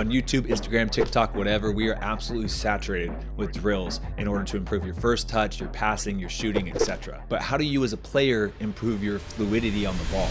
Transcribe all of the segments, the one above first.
On YouTube, Instagram, TikTok, whatever, we are absolutely saturated with drills in order to improve your first touch, your passing, your shooting, etc. But how do you as a player improve your fluidity on the ball?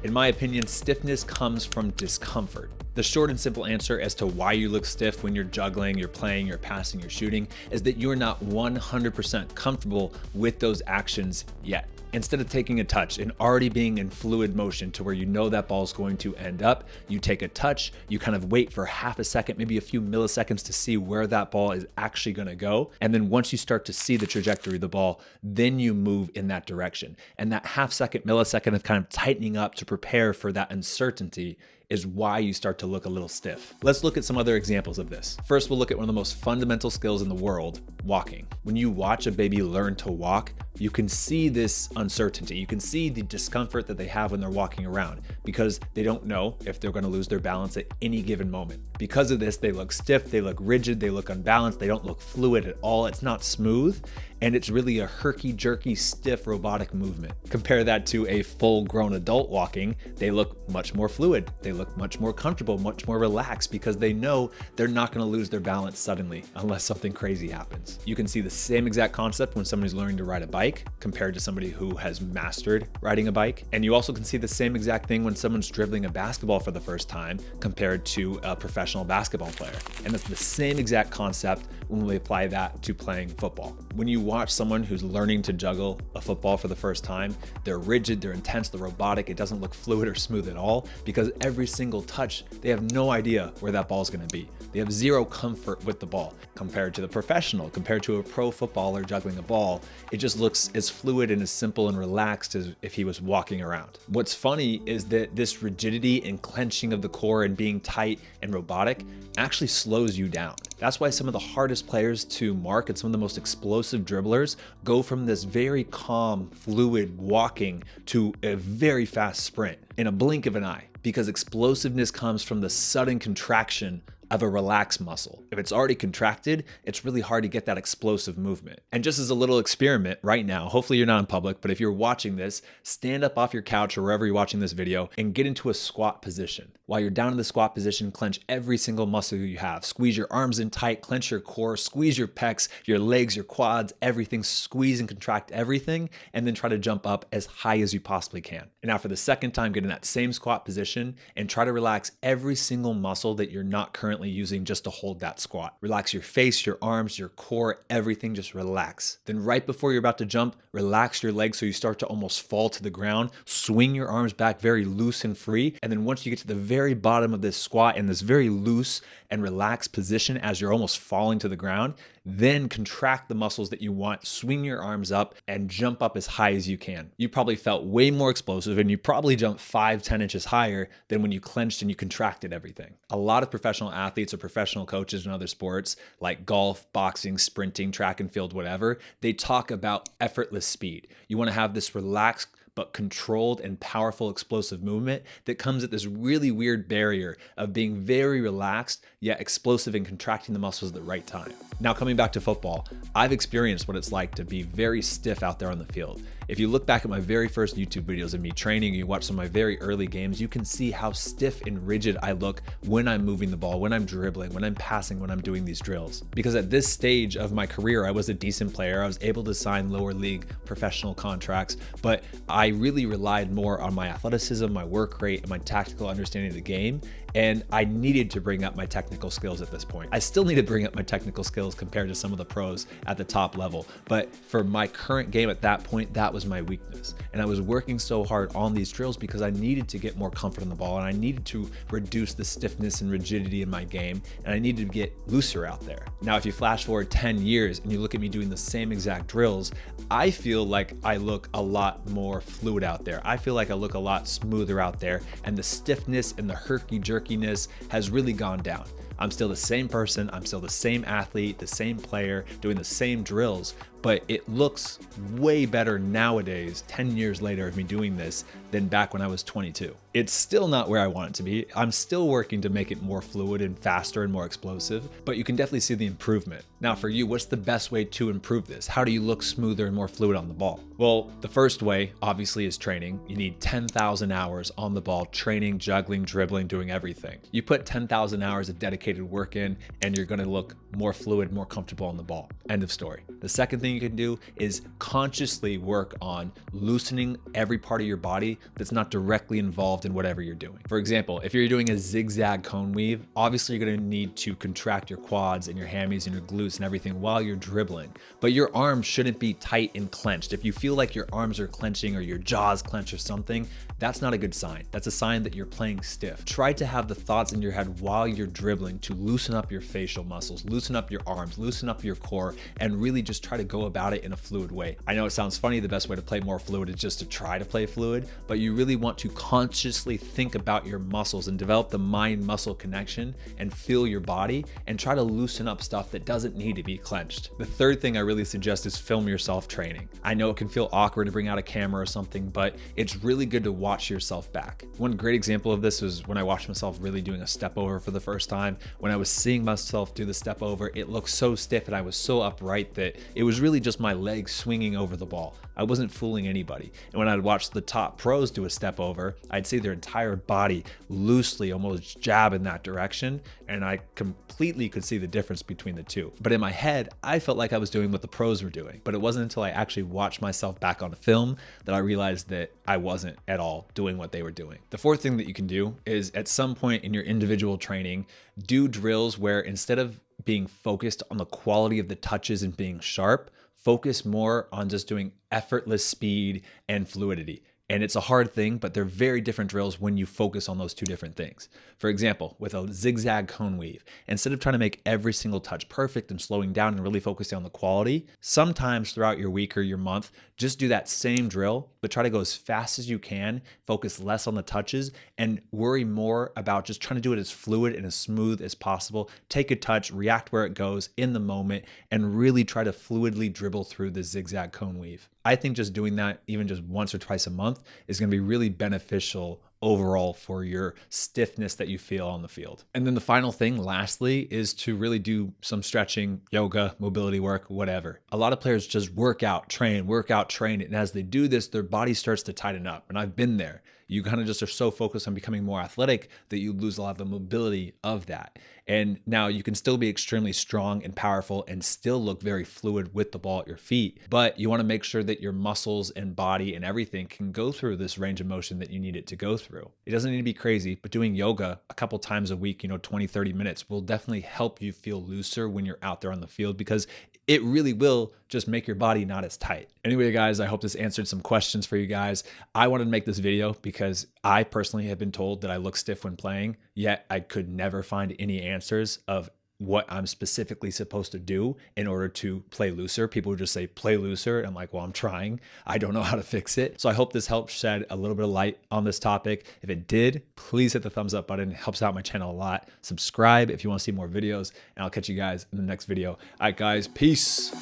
In my opinion, stiffness comes from discomfort. The short and simple answer as to why you look stiff when you're juggling, you're playing, you're passing, you're shooting, is that you're not 100% comfortable with those actions yet. Instead of taking a touch and already being in fluid motion to where you know that ball is going to end up, you take a touch, you kind of wait for half a second, maybe a few milliseconds to see where that ball is actually going to go. And then once you start to see the trajectory of the ball, then you move in that direction. And that half second, millisecond of kind of tightening up to prepare for that uncertainty is why you start to look a little stiff. Let's look at some other examples of this. First, we'll look at one of the most fundamental skills in the world, walking. When you watch a baby learn to walk, you can see this uncertainty. You can see the discomfort that they have when they're walking around because they don't know if they're going to lose their balance at any given moment. Because of this, they look stiff, they look rigid, they look unbalanced, they don't look fluid at all. It's not smooth, and it's really a herky-jerky, stiff, robotic movement. Compare that to a full-grown adult walking. They look much more fluid. They look much more comfortable, much more relaxed because they know they're not going to lose their balance suddenly unless something crazy happens. You can see the same exact concept when somebody's learning to ride a bike compared to somebody who has mastered riding a bike. And you also can see the same exact thing when someone's dribbling a basketball for the first time compared to a professional basketball player. And it's the same exact concept when we apply that to playing football. When you watch someone who's learning to juggle a football for the first time, they're rigid, they're intense, they're robotic, it doesn't look fluid or smooth at all because every single touch, they have no idea where that ball's gonna be. They have zero comfort with the ball. Compared to the professional, compared to a pro footballer juggling a ball, it just looks as fluid and as simple and relaxed as if he was walking around. What's funny is that this rigidity and clenching of the core and being tight and robotic actually slows you down. That's why some of the hardest players to mark and some of the most explosive dribblers go from this very calm, fluid walking to a very fast sprint in a blink of an eye, because explosiveness comes from the sudden contraction of a relaxed muscle. If it's already contracted, it's really hard to get that explosive movement. And just as a little experiment right now, hopefully you're not in public, but if you're watching this, stand up off your couch or wherever you're watching this video and get into a squat position. While you're down in the squat position, clench every single muscle you have. Squeeze your arms in tight, clench your core, squeeze your pecs, your legs, your quads, everything, squeeze and contract everything, and then try to jump up as high as you possibly can. And now for the second time, get in that same squat position and try to relax every single muscle that you're not currently using just to hold that squat. Relax your face, your arms, your core, everything, just relax. Then right before you're about to jump, relax your legs so you start to almost fall to the ground. Swing your arms back very loose and free. And then once you get to the very bottom of this squat in this very loose and relaxed position as you're almost falling to the ground, then contract the muscles that you want, swing your arms up and jump up as high as you can. You probably felt way more explosive and you probably jumped 5-10 inches higher than when you clenched and you contracted everything. A lot of professional athletes or professional coaches in other sports like golf, boxing, sprinting, track and field, whatever, they talk about effortless speed. You want to have this relaxed but controlled and powerful explosive movement that comes at this really weird barrier of being very relaxed, yet explosive and contracting the muscles at the right time. Now coming back to football, I've experienced what it's like to be very stiff out there on the field. If you look back at my very first YouTube videos of me training, you watch some of my very early games, you can see how stiff and rigid I look when I'm moving the ball, when I'm dribbling, when I'm passing, when I'm doing these drills. Because at this stage of my career, I was a decent player. I was able to sign lower league professional contracts, but I really relied more on my athleticism, my work rate, and my tactical understanding of the game. And I needed to bring up my technical skills at this point. I still need to bring up my technical skills compared to some of the pros at the top level. But for my current game at that point, that was my weakness. And I was working so hard on these drills because I needed to get more comfort in the ball and I needed to reduce the stiffness and rigidity in my game. And I needed to get looser out there. Now, if you flash forward 10 years and you look at me doing the same exact drills, I feel like I look a lot more fluid out there. I feel like I look a lot smoother out there. And the stiffness and the herky-jerkiness has really gone down. I'm still the same person, I'm still the same athlete, the same player, doing the same drills, but it looks way better nowadays, 10 years later of me doing this, than back when I was 22. It's still not where I want it to be. I'm still working to make it more fluid and faster and more explosive, but you can definitely see the improvement. Now for you, what's the best way to improve this? How do you look smoother and more fluid on the ball? Well, the first way obviously is training. You need 10,000 hours on the ball, training, juggling, dribbling, doing everything. You put 10,000 hours of dedicated work in and you're gonna look more fluid, more comfortable on the ball. End of story. The second thing you can do is consciously work on loosening every part of your body that's not directly involved in whatever you're doing. For example, if you're doing a zigzag cone weave, obviously you're gonna need to contract your quads and your hammies and your glutes and everything while you're dribbling, but your arms shouldn't be tight and clenched. If you feel like your arms are clenching or your jaws clench or something, that's not a good sign. That's a sign that you're playing stiff. Try to have the thoughts in your head while you're dribbling to loosen up your facial muscles, loosen up your arms, loosen up your core, and really just try to go about it in a fluid way. I know it sounds funny, the best way to play more fluid is just to try to play fluid, but you really want to consciously think about your muscles and develop the mind-muscle connection and feel your body and try to loosen up stuff that doesn't need to be clenched. The third thing I really suggest is film yourself training. I know it can feel awkward to bring out a camera or something, but it's really good to watch yourself back. One great example of this was when I watched myself really doing a step over for the first time. When I was seeing myself do the step over, it looked so stiff and I was so upright that it was really just my legs swinging over the ball. I wasn't fooling anybody. And when I'd watch the top pros do a step over, I'd see their entire body loosely almost jab in that direction, and I completely could see the difference between the two. But in my head, I felt like I was doing what the pros were doing, but it wasn't until I actually watched myself back on film that I realized that I wasn't at all doing what they were doing. The fourth thing that you can do is at some point in your individual training, do drills where instead of being focused on the quality of the touches and being sharp, focus more on just doing effortless speed and fluidity. And it's a hard thing, but they're very different drills when you focus on those two different things. For example, with a zigzag cone weave, instead of trying to make every single touch perfect and slowing down and really focusing on the quality, sometimes throughout your week or your month, just do that same drill, but try to go as fast as you can, focus less on the touches, and worry more about just trying to do it as fluid and as smooth as possible. Take a touch, react where it goes in the moment, and really try to fluidly dribble through the zigzag cone weave. I think just doing that even just once or twice a month is going to be really beneficial overall for your stiffness that you feel on the field. And then the final thing, lastly, is to really do some stretching, yoga, mobility work, whatever. A lot of players just work out, train, and as they do this, their body starts to tighten up. And I've been there. You kind of just are so focused on becoming more athletic that you lose a lot of the mobility of that. And now you can still be extremely strong and powerful and still look very fluid with the ball at your feet, but you want to make sure that your muscles and body and everything can go through this range of motion that you need it to go through. It doesn't need to be crazy, but doing yoga a couple times a week, 20, 30 minutes will definitely help you feel looser when you're out there on the field, because it really will just make your body not as tight. Anyway, guys, I hope this answered some questions for you guys. I wanted to make this video because I personally have been told that I look stiff when playing, yet I could never find any answers of what I'm specifically supposed to do in order to play looser. People would just say, play looser. And I'm like, well, I'm trying. I don't know how to fix it. So I hope this helped shed a little bit of light on this topic. If it did, please hit the thumbs up button. It helps out my channel a lot. Subscribe if you want to see more videos, and I'll catch you guys in the next video. All right, guys, peace.